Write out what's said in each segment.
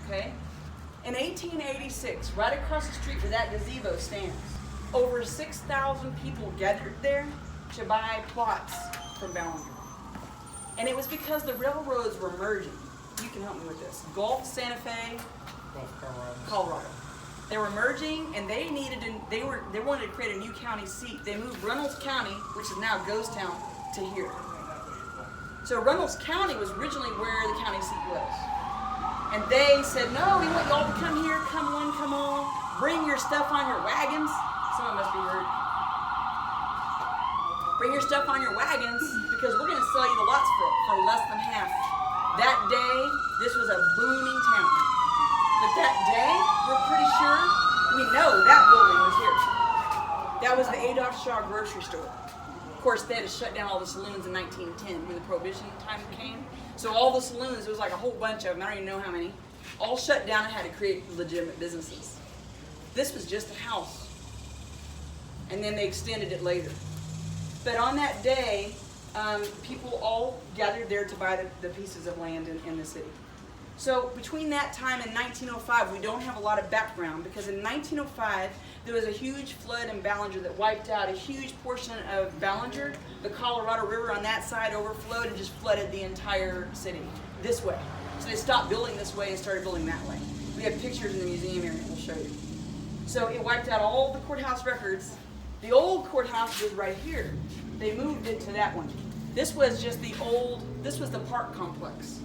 okay? In 1886, right across the street where that gazebo stands, over 6,000 people gathered there to buy plots from Ballinger. And it was because the railroads were merging. You can help me with this. Gulf, Santa Fe, Colorado. They were merging, and they wanted to create a new county seat. They moved Reynolds County, which is now Ghost Town, to here. So Reynolds County was originally where the county seat was. And they said, no, we want y'all to come here, come one, come all, bring your stuff on your wagons. Someone must be hurt. Bring your stuff on your wagons, because we're going to sell you the lots for less than half. That day, this was a booming town. But that day, we're pretty sure, we know that building was here. That was the Adolph Shaw grocery store. Of course, they had to shut down all the saloons in 1910 when the Prohibition time came. So all the saloons, it was like a whole bunch of them, I don't even know how many, all shut down and had to create legitimate businesses. This was just a house. And then they extended it later. But on that day, people all gathered there to buy the pieces of land in the city. So between that time and 1905, we don't have a lot of background, because in 1905, there was a huge flood in Ballinger that wiped out a huge portion of Ballinger. The Colorado River on that side overflowed and just flooded the entire city this way. So they stopped building this way and started building that way. We have pictures in the museum area, we'll show you. So it wiped out all the courthouse records. The old courthouse was right here. They moved it to that one. This was just this was the park complex.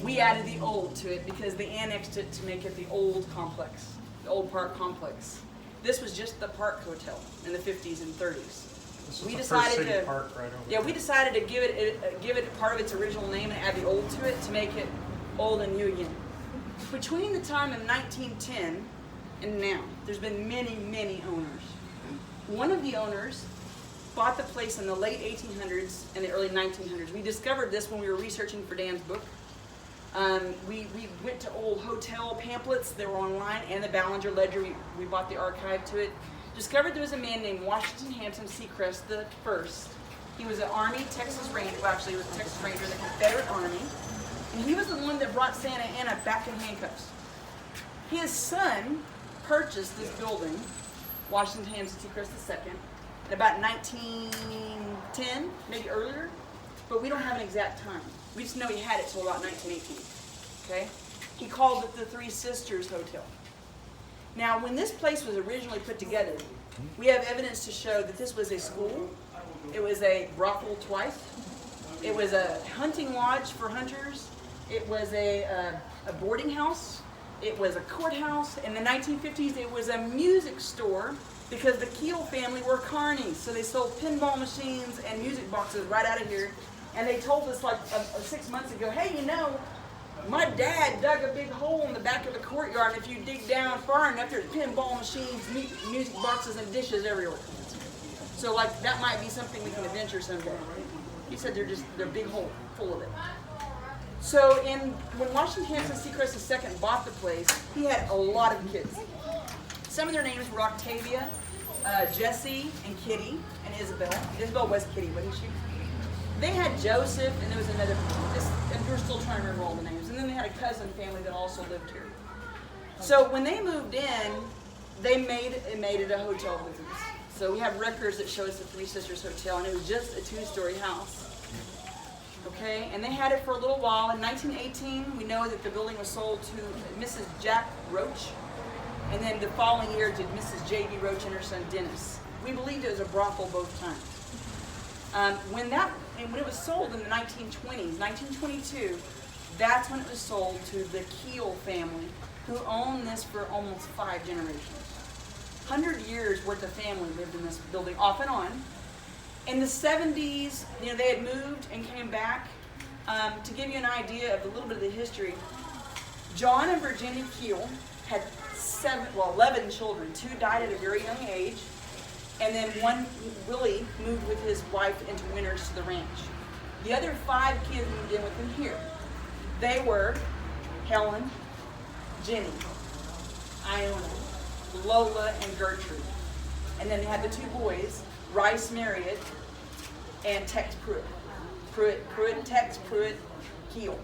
We added the old to it because they annexed it to make it the old complex, the old park complex. This was just the Park Hotel in the 50s and 30s. We decided to, park right over yeah, we decided to give it part of its original name and add the old to it to make it old and new again. Between the time of 1910 and now, there's been many, many owners. One of the owners bought the place in the late 1800s and the early 1900s. We discovered this when we were researching for Dan's book. We went to old hotel pamphlets that were online and the Ballinger Ledger. We bought the archive to it. Discovered there was a man named Washington Hampton Seacrest the First. He was an Army Texas Ranger. Well, actually, he was a Texas Ranger in the Confederate Army. And he was the one that brought Santa Anna back in handcuffs. His son purchased this building, Washington Hampton Seacrest II, in about 1910, maybe earlier, but we don't have an exact time. We just know he had it till about 1918, okay? He called it the Three Sisters Hotel. Now, when this place was originally put together, we have evidence to show that this was a school, it was a brothel twice, it was a hunting lodge for hunters, it was a boarding house, it was a courthouse. In the 1950s, it was a music store because the Keel family were carnies, so they sold pinball machines and music boxes right out of here. And they told us like 6 months ago, hey, you know, my dad dug a big hole in the back of the courtyard, and if you dig down far enough, there's pinball machines, music boxes, and dishes everywhere. So like that might be something we can adventure someday. He said they're a big hole full of it. So when Washington Hampton Seacrest II bought the place, he had a lot of kids. Some of their names were Octavia, Jessie, and Kitty, and Isabel. Isabel was Kitty, wasn't she? They had Joseph, and there was another, and we're still trying to remember all the names. And then they had a cousin family that also lived here. So when they moved in, they made it a hotel business. So we have records that show us the Three Sisters Hotel, and it was just a 2-story house. Okay, and they had it for a little while. In 1918, we know that the building was sold to Mrs. Jack Roach, and then the following year to Mrs. J.B. Roach and her son Dennis. We believed it was a brothel both times. When it was sold in the 1920s, 1922, that's when it was sold to the Keel family, who owned this for almost 5 generations. 100 years worth of family lived in this building off and on. In the 70s, they had moved and came back. To give you an idea of a little bit of the history, John and Virginia Keel had 11 children. 2 died at a very young age. And then one, Willie, moved with his wife into Winters to the ranch. The other 5 kids moved in with him here. They were Helen, Jenny, Iona, Lola, and Gertrude. And then they had the 2 boys, Rice Marriott and Tex Pruitt. Tex Pruitt, Keel.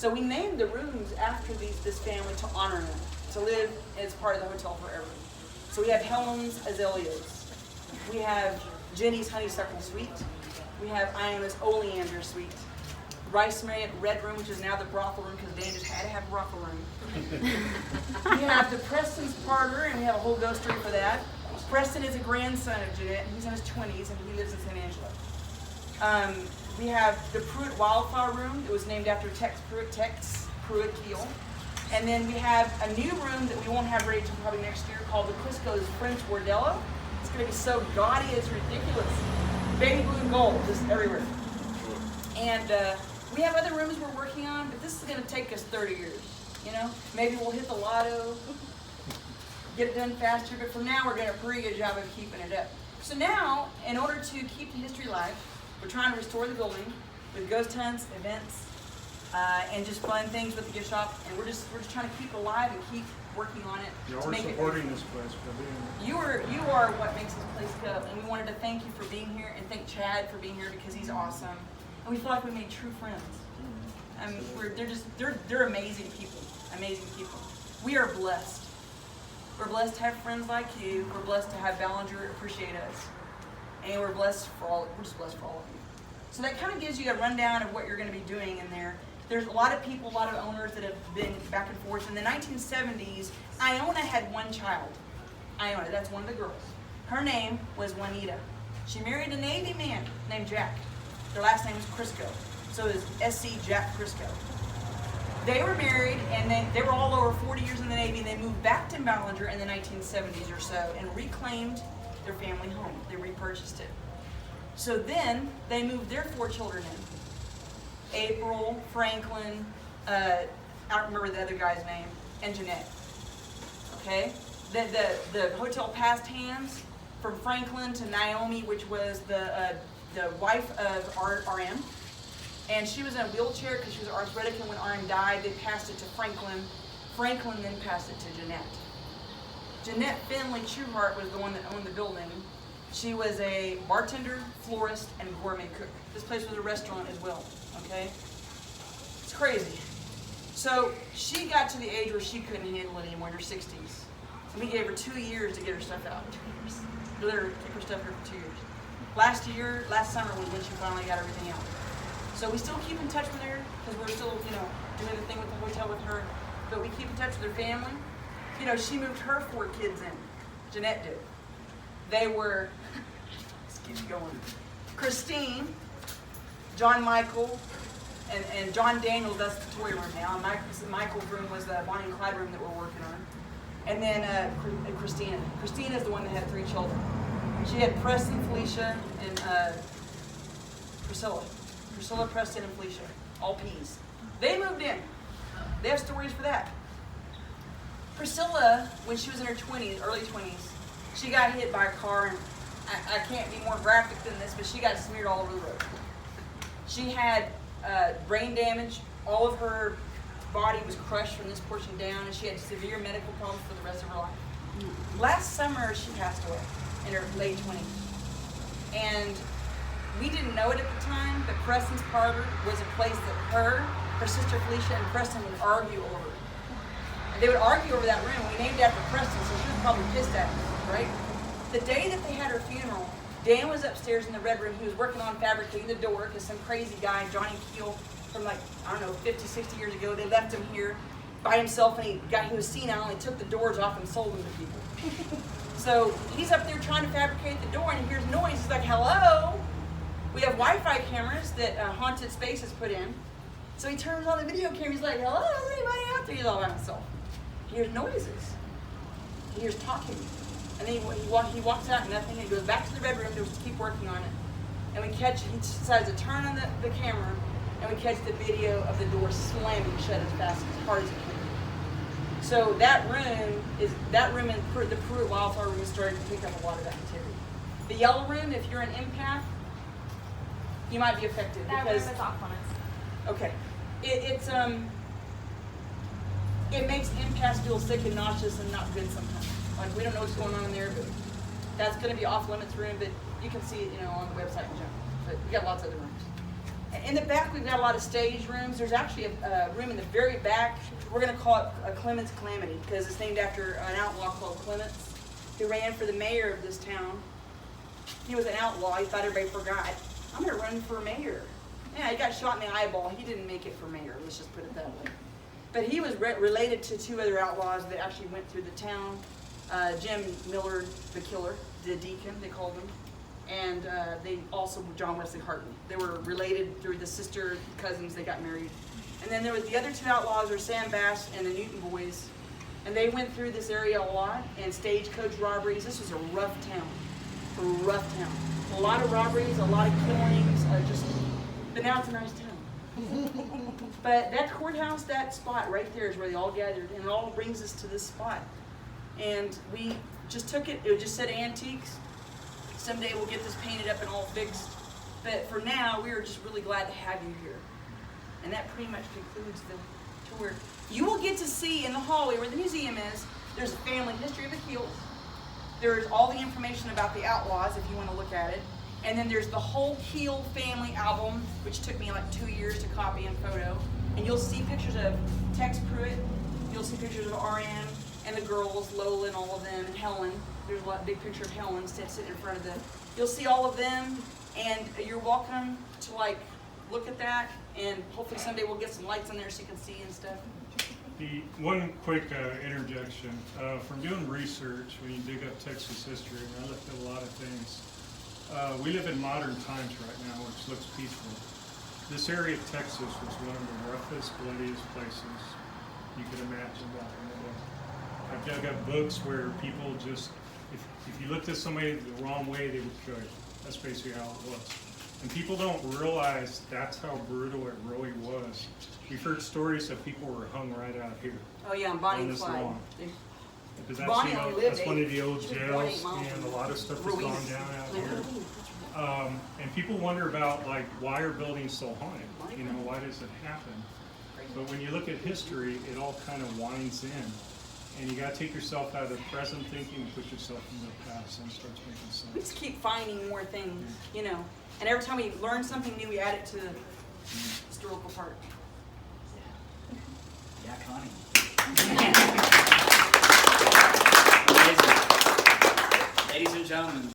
So we named the rooms after this family to honor them, to live as part of the hotel forever. So we have Helen's Azaleas. We have Jenny's Honeysuckle Suite. We have Iona's Oleander Suite. Rice Red Room, which is now the brothel room because Dan just had to have a brothel room. We have the Preston's Parlor, and we have a whole ghost story for that. Preston is a grandson of Jeanette, and he's in his 20s, and he lives in San Angelo. We have the Pruitt Wildflower Room. It was named after Tex Pruitt Keel. And then we have a new room that we won't have ready until probably next year called the Crisco's French Bordello. It's going to be so gaudy, it's ridiculous. Baby blue and gold, just everywhere. And we have other rooms we're working on, but this is going to take us 30 years. You know, maybe we'll hit the lotto, get it done faster, but for now we're doing a pretty good job of keeping it up. So now, in order to keep the history alive, we're trying to restore the building with ghost hunts, events, and just fun things with the gift shop. And we're just trying to keep it alive and keep working on it. You're to make supporting this place by being here. You are what makes this place go. And we wanted to thank you for being here and thank Chad for being here because he's awesome. And we feel like we made true friends. They're amazing people. Amazing people. We are blessed. We're blessed to have friends like you. We're blessed to have Ballinger appreciate us. And we're just blessed for all of you. So that kind of gives you a rundown of what you're going to be doing in there. There's a lot of people, a lot of owners that have been back and forth. In the 1970s, Iona had one child. Iona, that's one of the girls. Her name was Juanita. She married a Navy man named Jack. Their last name was Crisco. So it was SC Jack Crisco. They were married, and they were all over 40 years in the Navy. They moved back to Ballinger in the 1970s or so and reclaimed their family home. They repurchased it. So then they moved their 4 children in. April, Franklin, I don't remember the other guy's name, and Jeanette. Okay? The hotel passed hands from Franklin to Naomi, which was the wife of RM. And she was in a wheelchair because she was arthritic, and when RM died, they passed it to Franklin. Franklin then passed it to Jeanette. Jeanette Finley Trueheart was the one that owned the building. She was a bartender, florist, and gourmet cook. This place was a restaurant as well, okay? It's crazy. So she got to the age where she couldn't handle it anymore in her 60s. So we gave her 2 years to get her stuff out. 2 years. Let her keep her stuff here for 2 years. Last summer was when she finally got everything out. So we still keep in touch with her because we're still, doing the thing with the hotel with her. But we keep in touch with her family. She moved her 4 kids in. Jeanette did. They were, let's keep going. Christine, John Michael, and John Daniels, that's the toy room now. Michael's room was the Bonnie and Clyde room that we're working on. And then Christina. Christina is the one that had 3 children. She had Preston, Felicia, and Priscilla. Priscilla, Preston, and Felicia. All P's. They moved in. They have stories for that. Priscilla, when she was in her 20s, early 20s, she got hit by a car, and I can't be more graphic than this, but she got smeared all over the road. She had brain damage. All of her body was crushed from this portion down, and she had severe medical problems for the rest of her life. Last summer, she passed away in her late 20s. And we didn't know it at the time, but Preston's Parlor was a place that her sister Felicia, and Preston would argue over. And they would argue over that room. We named it after Preston, so she was probably pissed at me, right? The day that they had her funeral, Dan was upstairs in the red room. He was working on fabricating the door because some crazy guy, Johnny Keel, from 50, 60 years ago, they left him here by himself, and he was senile, and he took the doors off and sold them to people. So he's up there trying to fabricate the door, and he hears noise. He's like, hello? We have Wi-Fi cameras that Haunted Space has put in. So he turns on the video camera. He's like, hello, is anybody out there? He's all by himself. He hears noises. He hears talking. And then he walks out and nothing, and he goes back to the red room to keep working on it. And he decides to turn on the camera, and we catch the video of the door slamming shut as fast, as hard as it can. So that room in the Pruitt Wildflower room is starting to pick up a lot of activity. The yellow room, if you're an empath, you might be affected. That because, room is off limits. Okay. It makes empaths feel sick and nauseous and not good sometimes. Like, we don't know what's going on in there, but that's going to be off limits room, but you can see it, on the website in general. But we got lots of other rooms. In the back, we've got a lot of stage rooms. There's actually a room in the very back. We're going to call it a Clements Calamity because it's named after an outlaw called Clements who ran for the mayor of this town. He was an outlaw. He thought everybody forgot. I'm going to run for mayor. Yeah, he got shot in the eyeball. He didn't make it for mayor. Let's just put it that way. But he was related to two other outlaws that actually went through the town. Jim Millard, the killer, the deacon, they called him. And they also John Wesley Harton. They were related through the sister cousins. They got married. And then there was the other two outlaws were Sam Bass and the Newton boys. And they went through this area a lot and stagecoach robberies. This was a rough town. A rough town. A lot of robberies, a lot of killings. But now it's a nice town. But that courthouse, that spot right there is where they all gathered. And it all brings us to this spot. And we just took it. It just said antiques. Someday we'll get this painted up and all fixed. But for now, we are just really glad to have you here. And that pretty much concludes the tour. You will get to see in the hallway where the museum is, there's a family history of the Keels. There's all the information about the outlaws if you want to look at it. And then there's the whole Keel family album, which took me like 2 years to copy and photo. And you'll see pictures of Tex Pruitt. You'll see pictures of R.M. and the girls, Lola and all of them, and Helen. There's a big picture of Helen sitting in front of them. You'll see all of them, and you're welcome to look at that, and hopefully someday we'll get some lights in there so you can see and stuff. One quick interjection. From doing research, when you dig up Texas history, and I looked at a lot of things, we live in modern times right now, which looks peaceful. This area of Texas was one of the roughest, bloodiest places you could imagine back in the day. I've dug up books where people just, if you looked at somebody the wrong way, they would kill you. That's basically how it was. And people don't realize that's how brutal it really was. We've heard stories that people were hung right out here. Oh yeah, Bonnie on and this Clyde. lawn. Because Bonnie only lived that's one of the old jails, and a lot of stuff has Ruiz. gone down out here. And people wonder about why are buildings so haunted? You know, why does it happen? But when you look at history, it all kind of winds in. And you got to take yourself out of the present thinking and put yourself in the past, and it starts making sense. We just keep finding more things, you know. And every time we learn something new, we add it to the historical part. Yeah, Connie. Amazing. Ladies and gentlemen.